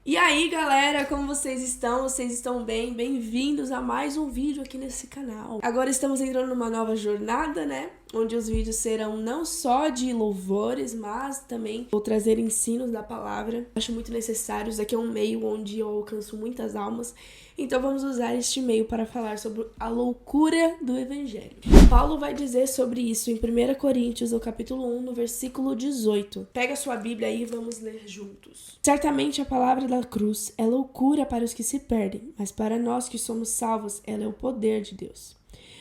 E aí, galera, como vocês estão? Vocês estão bem? Bem-vindos a mais um vídeo aqui nesse canal. Agora estamos entrando numa nova jornada, né? Onde os vídeos serão não só de louvores, mas também vou trazer ensinos da palavra. Acho muito necessário. Isso aqui é um meio onde eu alcanço muitas almas. Então vamos usar este meio para falar sobre a loucura do evangelho. Paulo vai dizer sobre isso em 1 Coríntios, no capítulo 1, no versículo 18. Pega sua Bíblia aí e vamos ler juntos. Certamente a palavra da cruz é loucura para os que se perdem, mas para nós que somos salvos, ela é o poder de Deus.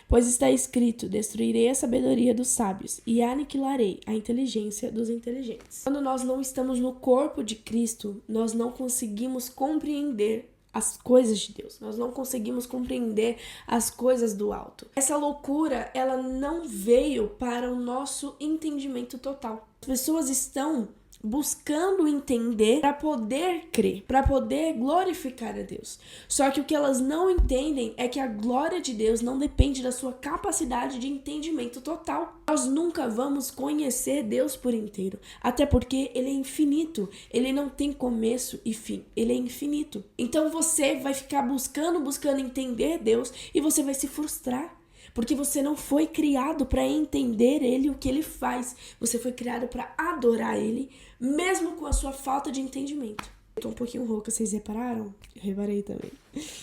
Pois está escrito, destruirei a sabedoria dos sábios e aniquilarei a inteligência dos inteligentes. Quando nós não estamos no corpo de Cristo, nós não conseguimos compreender as coisas de Deus. Nós não conseguimos compreender as coisas do alto. Essa loucura, ela não veio para o nosso entendimento total. As pessoas estão buscando entender para poder crer, para poder glorificar a Deus. Só que o que elas não entendem é que a glória de Deus não depende da sua capacidade de entendimento total. Nós nunca vamos conhecer Deus por inteiro, até porque ele é infinito, ele não tem começo e fim, ele é infinito. Então você vai ficar buscando entender Deus e você vai se frustrar. Porque você não foi criado para entender ele, o que ele faz. Você foi criado para adorar ele, mesmo com a sua falta de entendimento. Eu tô um pouquinho rouca, vocês repararam? Eu reparei também.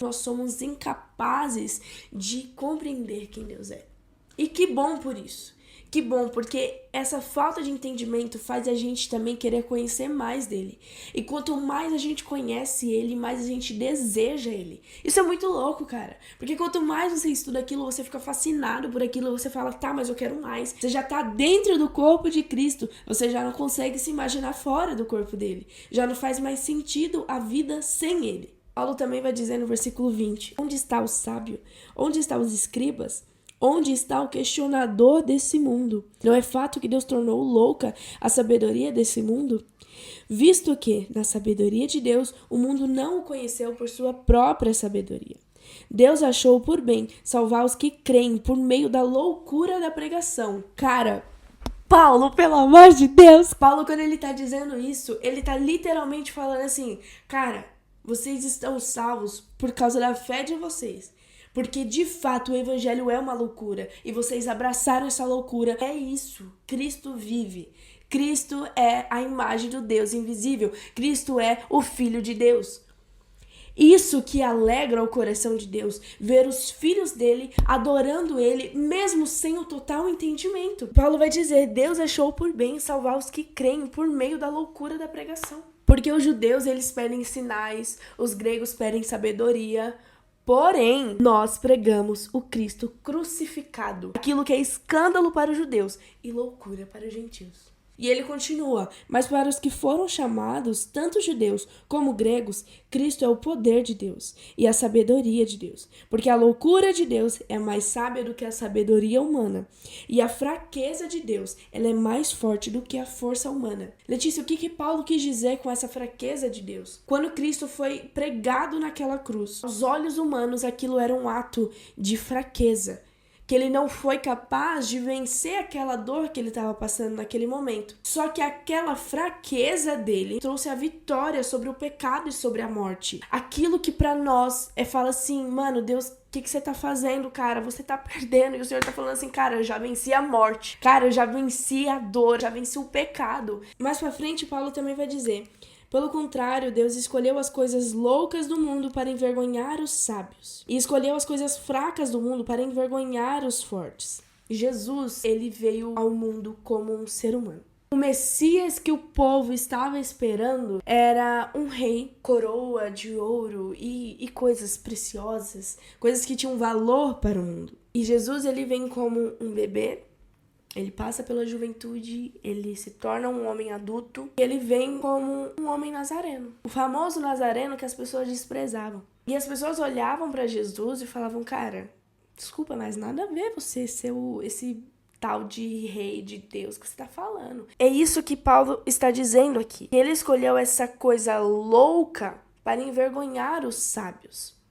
Nós somos incapazes de compreender quem Deus é. E que bom por isso. Que bom, porque essa falta de entendimento faz a gente também querer conhecer mais dele. E quanto mais a gente conhece ele, mais a gente deseja ele. Isso é muito louco, cara. Porque quanto mais você estuda aquilo, você fica fascinado por aquilo, você fala, tá, mas eu quero mais. Você já tá dentro do corpo de Cristo, você já não consegue se imaginar fora do corpo dele. Já não faz mais sentido a vida sem ele. Paulo também vai dizer no versículo 20, onde está o sábio? Onde estão os escribas? Onde está o questionador desse mundo? Não é fato que Deus tornou louca a sabedoria desse mundo? Visto que, na sabedoria de Deus, o mundo não o conheceu por sua própria sabedoria. Deus achou por bem salvar os que creem por meio da loucura da pregação. Cara, Paulo, pelo amor de Deus! Paulo, quando ele tá dizendo isso, ele tá literalmente falando assim, cara, vocês estão salvos por causa da fé de vocês. Porque, de fato, o evangelho é uma loucura. E vocês abraçaram essa loucura. É isso. Cristo vive. Cristo é a imagem do Deus invisível. Cristo é o Filho de Deus. Isso que alegra o coração de Deus. Ver os filhos dele adorando ele, mesmo sem o total entendimento. Paulo vai dizer, Deus achou por bem salvar os que creem por meio da loucura da pregação. Porque os judeus, eles pedem sinais. Os gregos pedem sabedoria. Porém, nós pregamos o Cristo crucificado, aquilo que é escândalo para os judeus e loucura para os gentios. E ele continua, mas para os que foram chamados, tanto judeus como gregos, Cristo é o poder de Deus e a sabedoria de Deus. Porque a loucura de Deus é mais sábia do que a sabedoria humana. E a fraqueza de Deus, ela é mais forte do que a força humana. Letícia, o que Paulo quis dizer com essa fraqueza de Deus? Quando Cristo foi pregado naquela cruz, aos olhos humanos aquilo era um ato de fraqueza. Que ele não foi capaz de vencer aquela dor que ele estava passando naquele momento. Só que aquela fraqueza dele trouxe a vitória sobre o pecado e sobre a morte. Aquilo que pra nós fala assim, mano, Deus, o que você tá fazendo, cara? Você tá perdendo. E o Senhor tá falando assim, cara, eu já venci a morte. Cara, eu já venci a dor, já venci o pecado. Mais pra frente, Paulo também vai dizer... Pelo contrário, Deus escolheu as coisas loucas do mundo para envergonhar os sábios. E escolheu as coisas fracas do mundo para envergonhar os fortes. Jesus, ele veio ao mundo como um ser humano. O Messias que o povo estava esperando era um rei, coroa de ouro e coisas preciosas, coisas que tinham valor para o mundo. E Jesus, ele vem como um bebê. Ele passa pela juventude, ele se torna um homem adulto e ele vem como um homem nazareno. O famoso nazareno que as pessoas desprezavam. E as pessoas olhavam para Jesus e falavam, cara, desculpa, mas nada a ver você ser esse tal de rei de Deus que você está falando. É isso que Paulo está dizendo aqui. Ele escolheu essa coisa louca para envergonhar os sábios.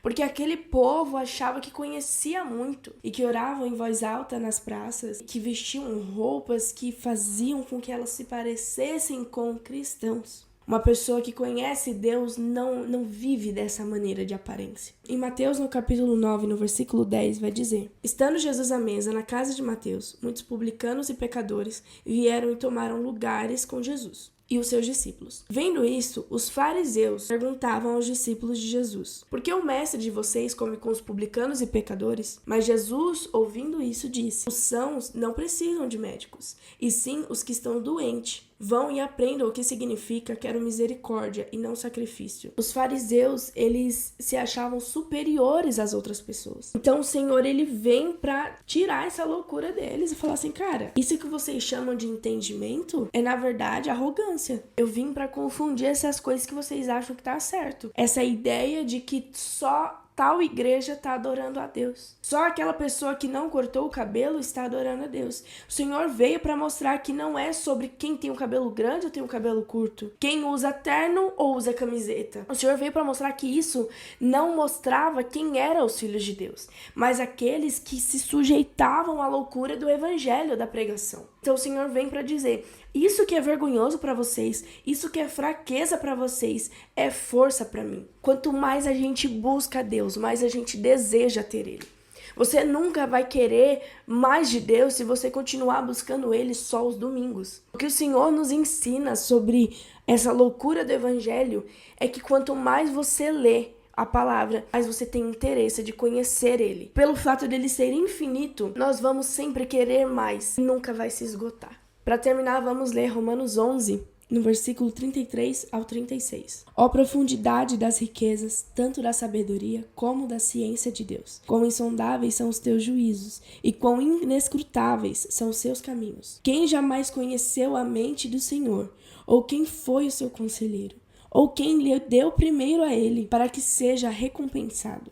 Porque aquele povo achava que conhecia muito e que oravam em voz alta nas praças, que vestiam roupas que faziam com que elas se parecessem com cristãos. Uma pessoa que conhece Deus não vive dessa maneira de aparência. Em Mateus, no capítulo 9, no versículo 10, vai dizer: Estando Jesus à mesa na casa de Mateus, muitos publicanos e pecadores vieram e tomaram lugares com Jesus e os seus discípulos. Vendo isso, os fariseus perguntavam aos discípulos de Jesus: Por que o mestre de vocês come com os publicanos e pecadores? Mas Jesus, ouvindo isso, disse: Os sãos não precisam de médicos, e sim os que estão doentes. Vão e aprendam o que significa quero misericórdia e não sacrifício. Os fariseus, eles se achavam superiores às outras pessoas. Então o Senhor, ele vem pra tirar essa loucura deles e falar assim: cara, isso que vocês chamam de entendimento é na verdade arrogância. Eu vim pra confundir essas coisas que vocês acham que tá certo. Essa ideia de que só tal igreja está adorando a Deus. Só aquela pessoa que não cortou o cabelo está adorando a Deus. O Senhor veio para mostrar que não é sobre quem tem o cabelo grande ou tem o cabelo curto, quem usa terno ou usa camiseta. O Senhor veio para mostrar que isso não mostrava quem eram os filhos de Deus, mas aqueles que se sujeitavam à loucura do evangelho, da pregação. Então o Senhor vem para dizer: isso que é vergonhoso para vocês, isso que é fraqueza para vocês, é força para mim. Quanto mais a gente busca Deus, mais a gente deseja ter Ele. Você nunca vai querer mais de Deus se você continuar buscando Ele só os domingos. O que o Senhor nos ensina sobre essa loucura do Evangelho é que quanto mais você lê a palavra, mas você tem interesse de conhecer Ele. Pelo fato dele ser infinito, nós vamos sempre querer mais e nunca vai se esgotar. Para terminar, vamos ler Romanos 11, no versículo 33 ao 36. Ó profundidade das riquezas, tanto da sabedoria como da ciência de Deus. Quão insondáveis são os teus juízos, e quão inescrutáveis são os seus caminhos. Quem jamais conheceu a mente do Senhor? Ou quem foi o seu conselheiro? Ou quem lhe deu primeiro a ele, para que seja recompensado?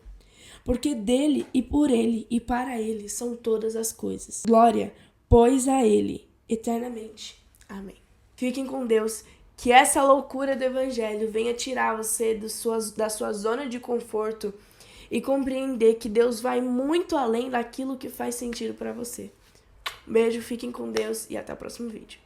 Porque dele, e por ele, e para ele são todas as coisas. Glória, pois, a ele, eternamente. Amém. Fiquem com Deus, que essa loucura do evangelho venha tirar você da sua zona de conforto e compreender que Deus vai muito além daquilo que faz sentido para você. Um beijo, fiquem com Deus e até o próximo vídeo.